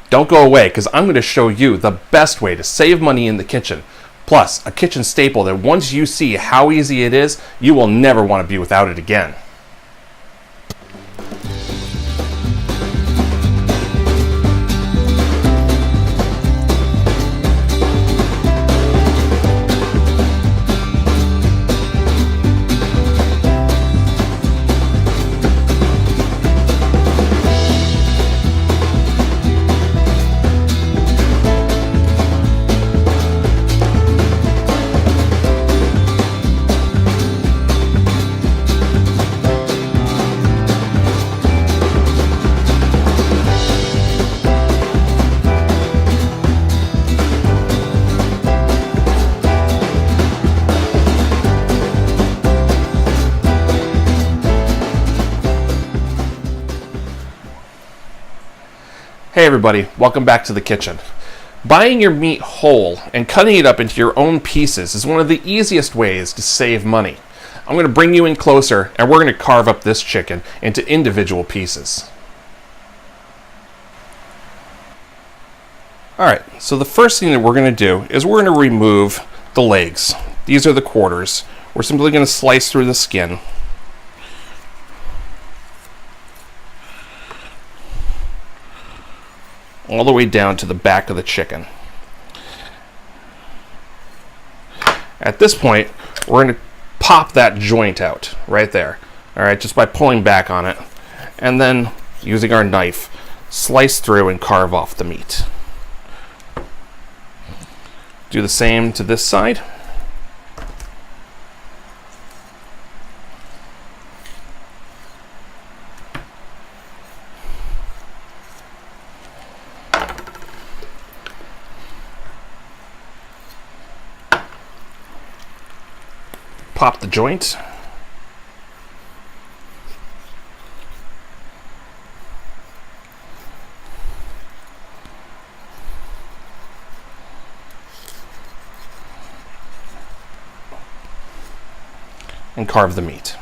Don't go away, because I'm going to show you the best way to save money in the kitchen. Plus, a kitchen staple that once you see how easy it is, you will never want to be without it again. Hey everybody, welcome back to the kitchen. Buying your meat whole and cutting it up into your own pieces is one of the easiest ways to save money. I'm going to bring you in closer and we're going to carve up this chicken into individual pieces. Alright, so the first thing that we're going to do is we're going to remove the legs. These are the quarters. We're simply going to slice through the skin. All the way down to the back of the chicken. At this point, we're going to pop that joint out right there. All right, just by pulling back on it. And then, using our knife, slice through and carve off the meat. Do the same to this side. Pop the joint. And carve the meat.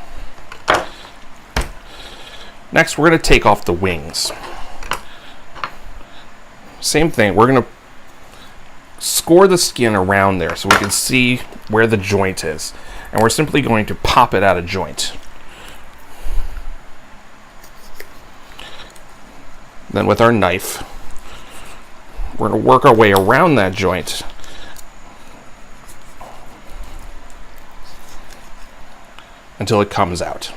Next, we're going to take off the wings. Same thing, we're going to score the skin around there so we can see where the joint is. And we're simply going to pop it out of joint. Then with our knife, we're going to work our way around that joint until it comes out.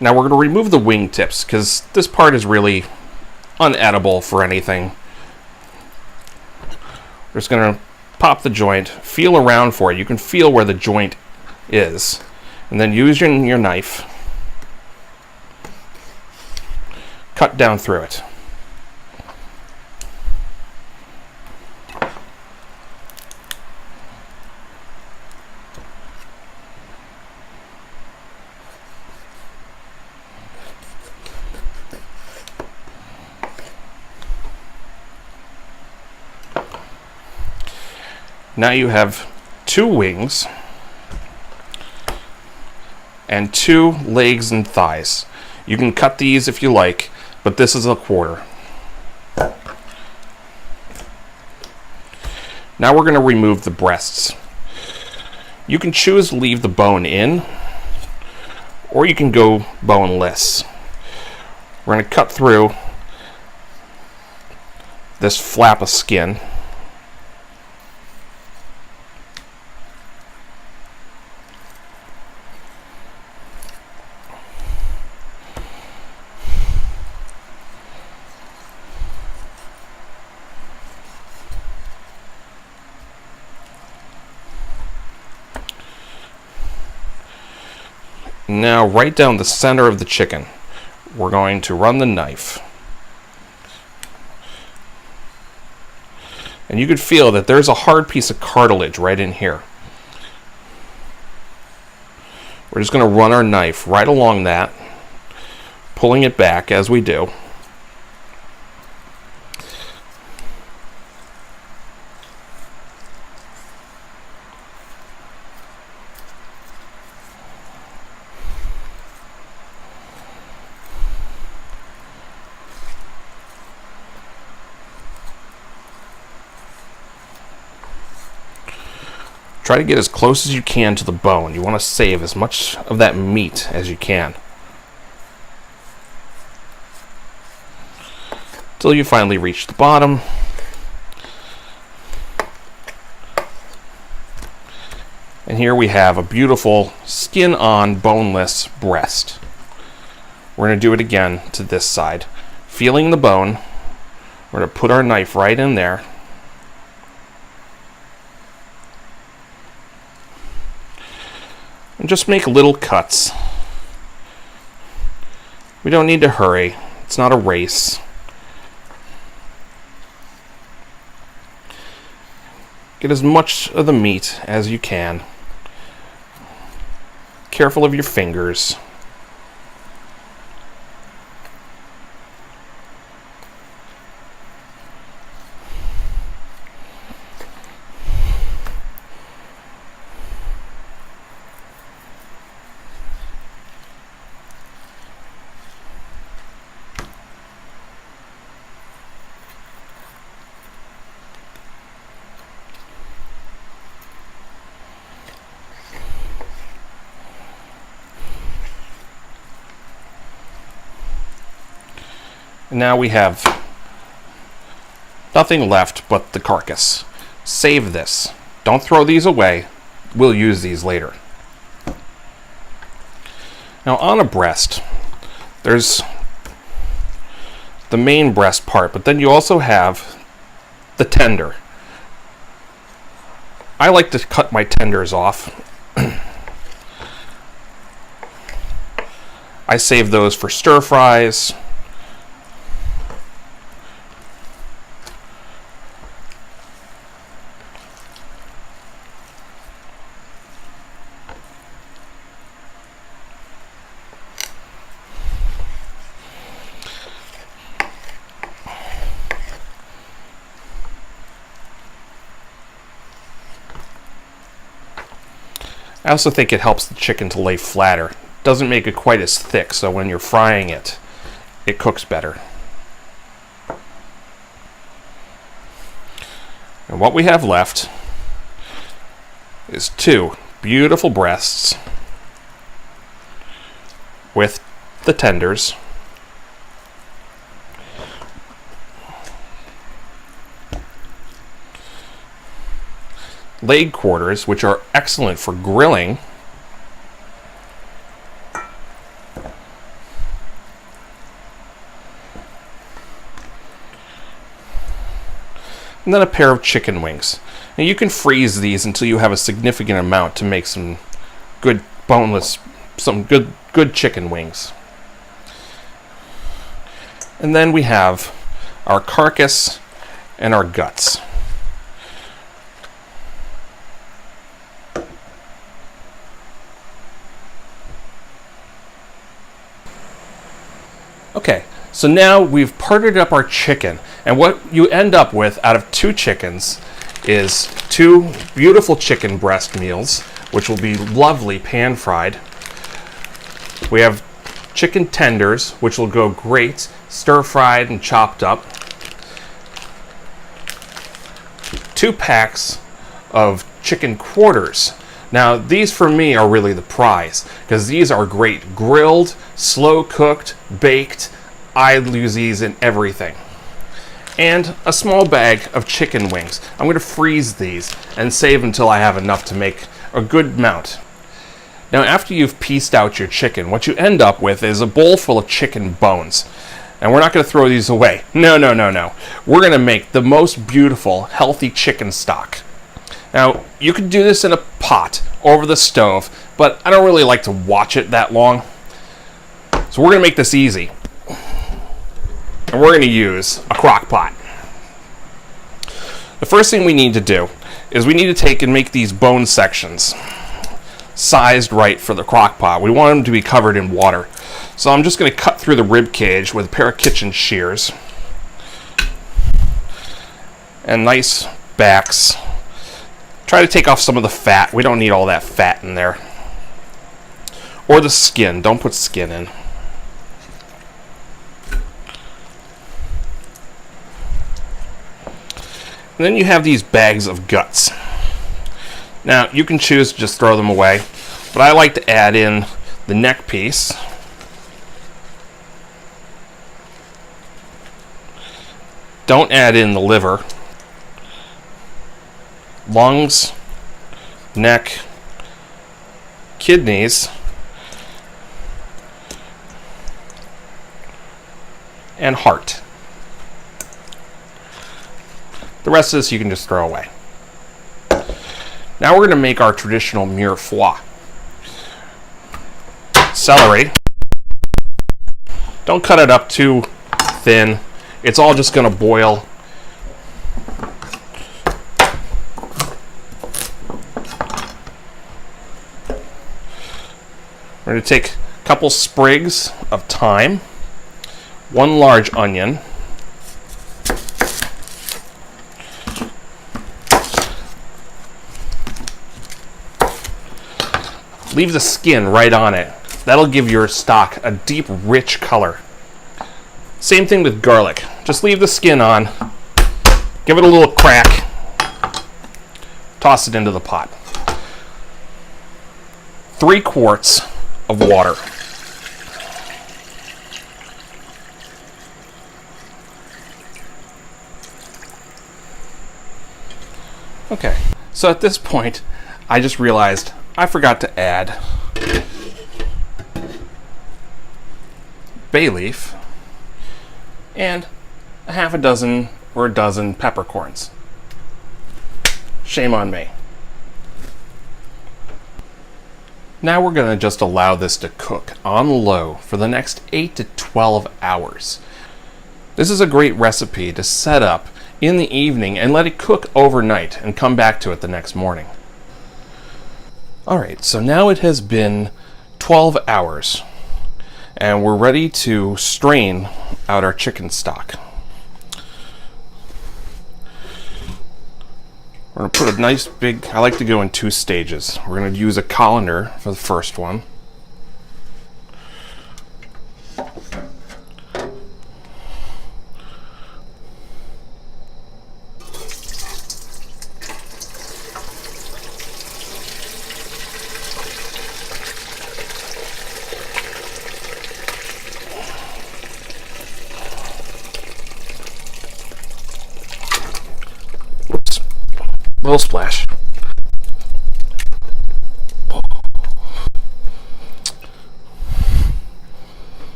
Now we're going to remove the wingtips because this part is really unedible for anything. We're just going to pop the joint, feel around for it. You can feel where the joint is. And then use your knife. Cut down through it. Now you have 2 wings and 2 legs and thighs. You can cut these if you like, but this is a quarter. Now we're going to remove the breasts. You can choose to leave the bone in, or you can go boneless. We're going to cut through this flap of skin. Now right down the center of the chicken, we're going to run the knife. And you could feel that there's a hard piece of cartilage right in here. We're just going to run our knife right along that, pulling it back as we do. Try to get as close as you can to the bone. You want to save as much of that meat as you can, till you finally reach the bottom. And here we have a beautiful skin-on, boneless breast. We're going to do it again to this side. Feeling the bone, we're going to put our knife right in there. And just make little cuts. We don't need to hurry. It's not a race. Get as much of the meat as you can. Careful of your fingers. And now we have nothing left but the carcass. Save this. Don't throw these away. We'll use these later. Now on a breast, there's the main breast part, but then you also have the tender. I like to cut my tenders off. I save those for stir fries. I also think it helps the chicken to lay flatter. Doesn't make it quite as thick, so when you're frying it, it cooks better. And what we have left is two beautiful breasts with the tenders. Leg quarters, which are excellent for grilling. And then a pair of chicken wings. Now you can freeze these until you have a significant amount to make some good boneless, some good chicken wings. And then we have our carcass and our guts. Okay, so now we've parted up our chicken, and what you end up with out of two chickens is two beautiful chicken breast meals, which will be lovely pan fried. We have chicken tenders, which will go great stir fried and chopped up. 2 packs of chicken quarters. Now, these for me are really the prize, because these are great grilled, slow cooked, baked. I use these in everything. And a small bag of chicken wings. I'm going to freeze these and save until I have enough to make a good amount. Now, after you've pieced out your chicken, what you end up with is a bowl full of chicken bones. And we're not going to throw these away. No. We're going to make the most beautiful, healthy chicken stock. Now, you could do this in a pot over the stove, but I don't really like to watch it that long. So we're going to make this easy. and we're going to use a crock pot. The first thing we need to do is we need to take and make these bone sections sized right for the crock pot. We want them to be covered in water. So I'm just going to cut through the rib cage with a pair of kitchen shears and nice backs. Try to take off some of the fat. We don't need all that fat in there. Or the skin. Don't put skin in. And then you have these bags of guts. Now, you can choose to just throw them away, but I like to add in the neck piece. Don't add in the liver, lungs, neck, kidneys, and heart. The rest of this you can just throw away. Now we're going to make our traditional mirepoix. Celery. Don't cut it up too thin. It's all just going to boil. We're going to take a couple sprigs of thyme, one large onion, leave the skin right on it. That'll give your stock a deep, rich color. Same thing with garlic. Just leave the skin on, give it a little crack, toss it into the pot. 3 quarts of water. Okay, so at this point, I just realized I forgot to add bay leaf and a half a dozen or a dozen peppercorns. Shame on me. Now we're going to just allow this to cook on low for the next 8 to 12 hours. This is a great recipe to set up in the evening and let it cook overnight and come back to it the next morning. Alright, so now it has been 12 hours and we're ready to strain out our chicken stock. We're going to put a nice big, I like to go in 2 stages. We're going to use a colander for the first one. Little splash.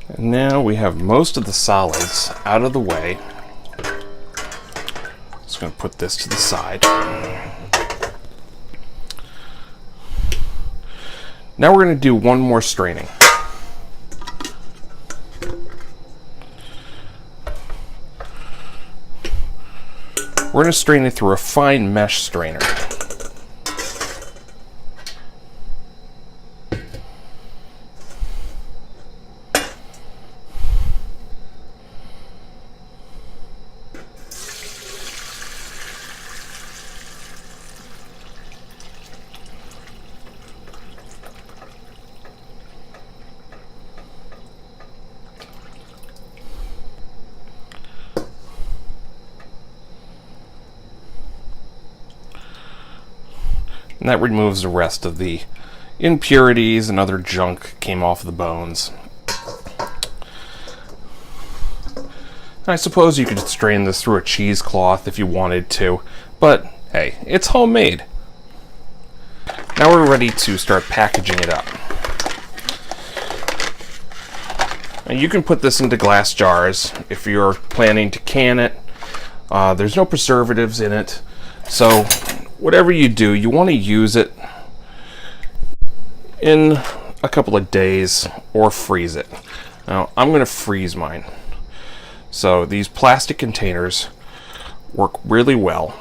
And now we have most of the solids out of the way. Just going to put this to the side. Now we're going to do one more straining. We're going to strain it through a fine mesh strainer. And that removes the rest of the impurities and other junk came off the bones. I suppose you could strain this through a cheesecloth if you wanted to, but hey, it's homemade. Now we're ready to start packaging it up. Now you can put this into glass jars if you're planning to can it. There's no preservatives in it, so whatever you do, you want to use it in a couple of days or freeze it. Now I'm going to freeze mine. So these plastic containers work really well.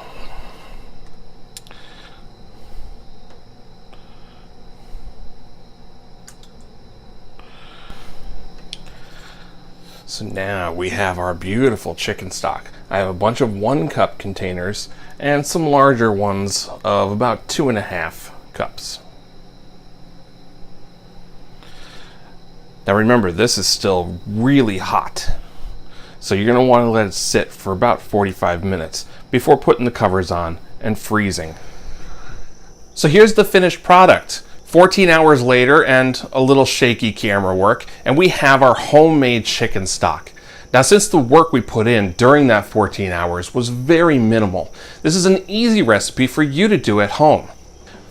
So now we have our beautiful chicken stock. I have a bunch of 1-cup containers and some larger ones of about 2.5 cups. Now remember, this is still really hot, so you're going to want to let it sit for about 45 minutes before putting the covers on and freezing. So here's the finished product. 14 hours later and a little shaky camera work, and we have our homemade chicken stock. Now, since the work we put in during that 14 hours was very minimal, this is an easy recipe for you to do at home.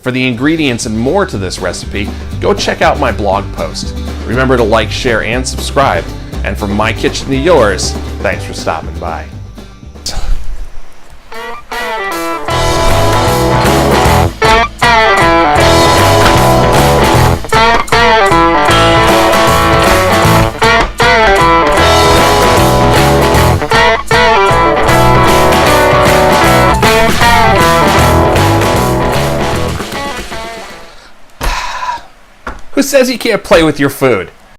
For the ingredients and more to this recipe, go check out my blog post. Remember to like, share, and subscribe. And from my kitchen to yours, thanks for stopping by. Who says you can't play with your food?